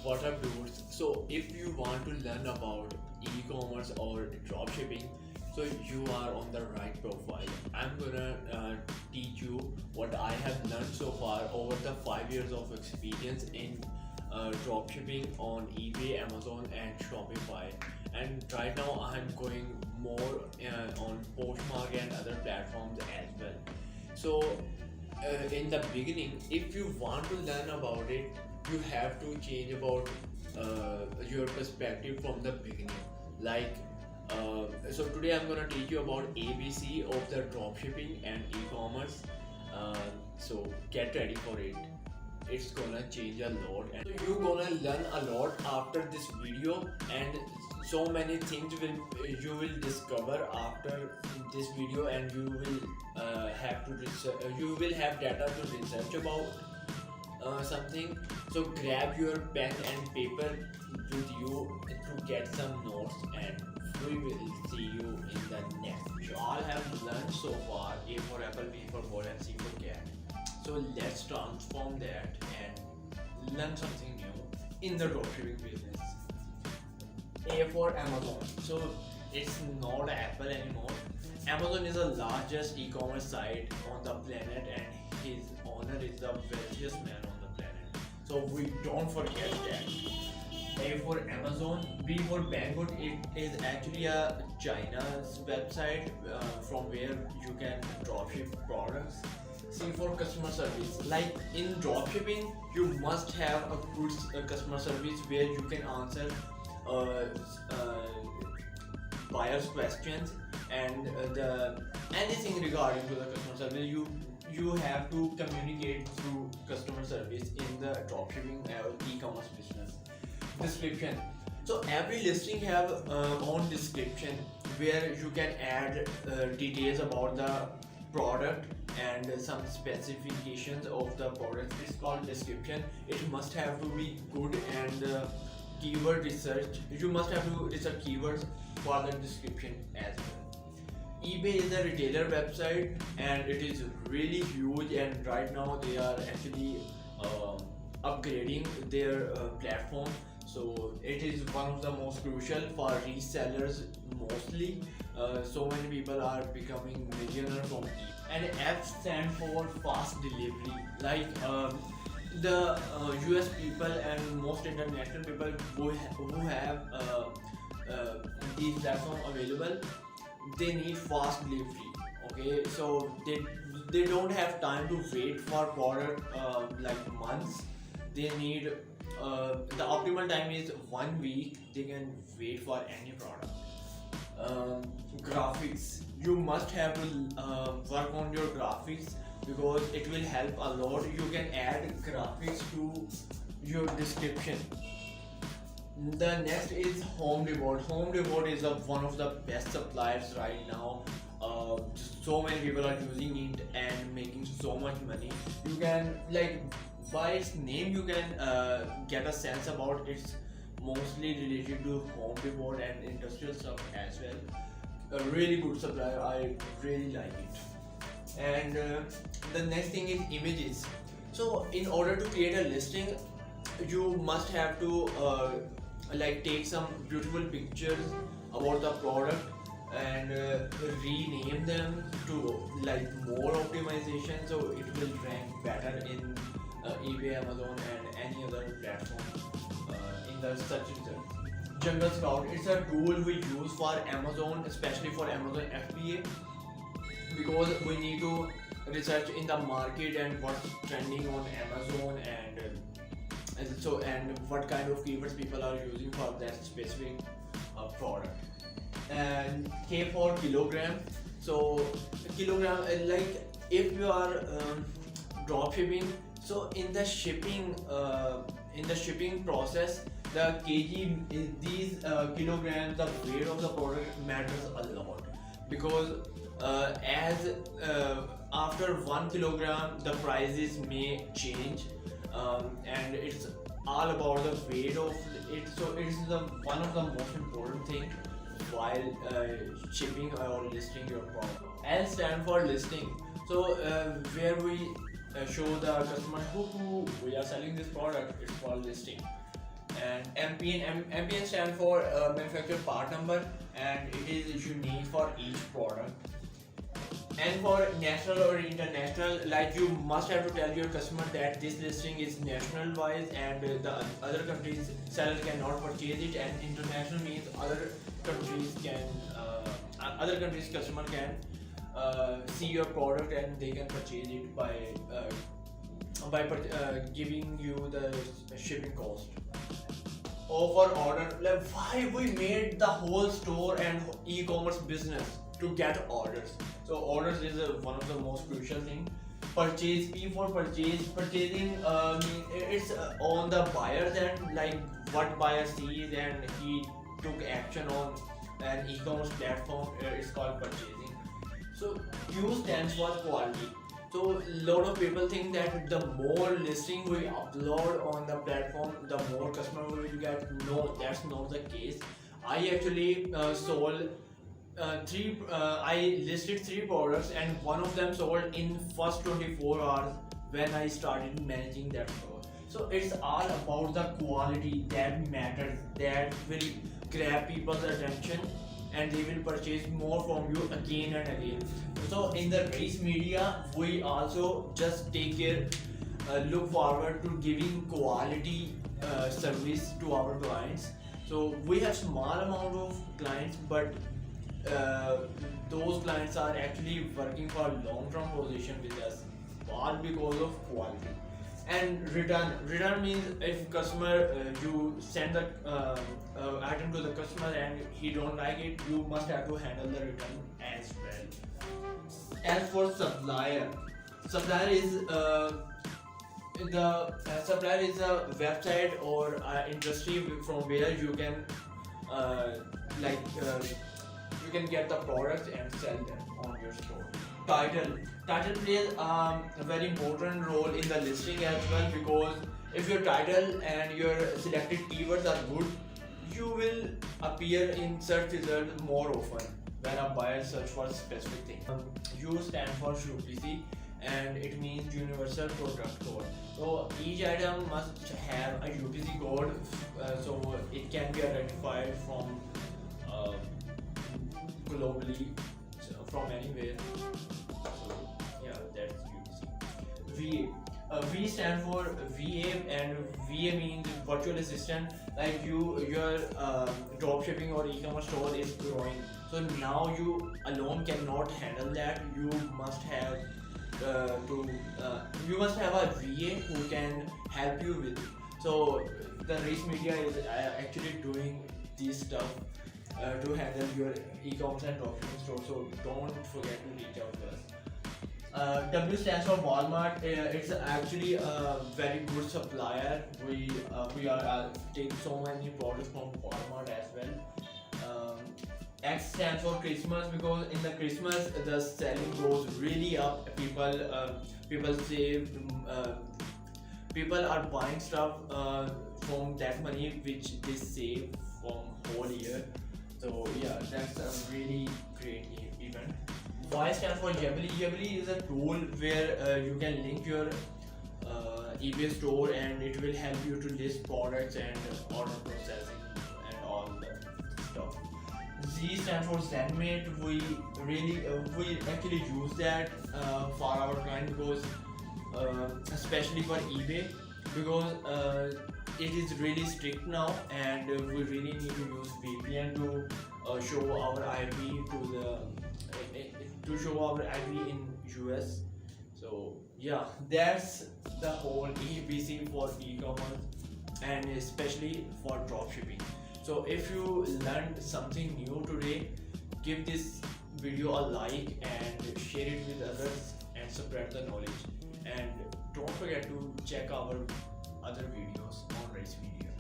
What up dudes? So if you want to learn about e-commerce or dropshipping, so you are on the right profile. I'm gonna teach you what I have learned so far over the 5 years of experience in dropshipping on eBay, Amazon and Shopify. And right now I'm going more on Postmark and other platforms as well. So in the beginning, if you want to learn about it, you have to change about your perspective from the beginning. Like so today I'm gonna teach you about ABC of the dropshipping and e-commerce. So get ready for it. It's gonna change a lot, and so you're gonna learn a lot after this video, and so many things you will discover after this video, and you will have to research, you will have data to research about something. So grab your pen and paper with you to get some notes, and we will see you in the next video. All have learned so far: A for apple, B for ball and C for cat. So let's transform that and learn something new in the dropshipping business. A for Amazon. So it's not Apple anymore. Amazon is the largest e-commerce site on the planet, and his owner is the wealthiest man on the planet. So we don't forget that. A for Amazon. B for Banggood. It is actually a China's website from where you can dropship products. C for customer service. Like in dropshipping, you must have a good customer service where you can answer buyers' questions and anything regarding to the customer service. You have to communicate through customer service in the dropshipping e-commerce business. Description. So every listing have own description where you can add details about the product and some specifications of the product. It's called description. It must have to be good, and keyword research. You must have to research keywords for the description as well. eBay is a retailer website, and it is really huge, and right now they are actually upgrading their platform. So it is one of the most crucial for resellers mostly. So many people are becoming millionaire from eBay. And F stand for fast delivery. Like the US people and most international people who have these platforms available, they need fast delivery. Okay, so they don't have time to wait for product like months. They need the optimal time is 1 week. They can wait for any product. Graphics. You must have to work on your graphics because it will help a lot. You can add graphics to your description. The next is Home Depot. Home Depot is one of the best suppliers right now. So many people are using it and making so much money. You can, like, by its name you can get a sense about it's mostly related to Home Depot and industrial stuff as well. A really good supplier. I really like it. And the next thing is images. So in order to create a listing, you must have to like take some beautiful pictures about the product and rename them to like more optimization, so it will rank better in eBay, Amazon and any other platform in the search result. Jungle Scout. It's a tool we use for Amazon, especially for Amazon FBA, because we need to research in the market and what's trending on Amazon, and what kind of keywords people are using for that specific product. And K for kilogram. So kilogram, like if you are dropshipping, so in the shipping process, the kg is these kilograms, the weight of the product matters a lot, because as after 1 kilogram the prices may change, and it's all about the weight of it. So it is one of the most important thing while shipping or listing your product. L stand for listing. So where we show the customer who we are selling this product, it's called listing. And MPN stands for manufacturer part number, and it is unique for each product. And for national or international, like you must have to tell your customer that this listing is national wise and the other countries seller cannot purchase it, and international means other countries customer can see your product and they can purchase it by giving you the shipping cost. Offer order, like why we made the whole store and e-commerce business to get orders. So orders is one of the most crucial thing. Purchase, P for purchasing it's on the buyer's end, like what buyer sees and he took action on an e-commerce platform, it's called purchasing. So Q stands for quality. So lot of people think that the more listing we upload on the platform, the more customer we will get. No, that's not the case. I actually sold I listed 3 products and one of them sold in first 24 hours when I started managing that store. So it's all about the quality that matters, that will grab people's attention and they will purchase more from you again and again. So in the Raees Media, we also just take care, look forward to giving quality service to our clients. So we have small amount of clients, but those clients are actually working for long-term position with us, all because of quality. And return means if customer you send the item to the customer and he don't like it, you must have to handle the return as well. As for supplier is supplier is a website or industry from where you can you can get the products and sell them on your store. Title plays a very important role in the listing as well, because if your title and your selected keywords are good, you will appear in search results more often when a buyer search for a specific thing. U stands for UPC and it means Universal Product Code. So each item must have a UPC code so it can be identified from globally, from anywhere. So yeah, that's UPC. VA. V stand for VA, and VA means virtual assistant. Like your dropshipping or e-commerce store is growing, so now you alone cannot handle that. You must have you must have a VA who can help you with it. So the Raees Media is actually doing this stuff to handle your e-commerce and dropshipping store. So don't forget to reach out to us. W stands for Walmart. It's actually a very good supplier. We are taking so many products from Walmart as well. X stands for Christmas, because in the Christmas the selling goes really up. People save. People are buying stuff from that money which they save from whole year. So yeah, that's a really great event. Y stands for Jably. Jably is a tool where you can link your eBay store and it will help you to list products and order processing and all the stuff. Z stands for Zenmate. We actually use that for our client, because especially for eBay, because it is really strict now and we really need to use VPN to show our IP in US. So yeah, that's the whole ABC for e-commerce and especially for dropshipping. So if you learned something new today, give this video a like and share it with others and spread the knowledge. And don't forget to check our other videos on Raees Media.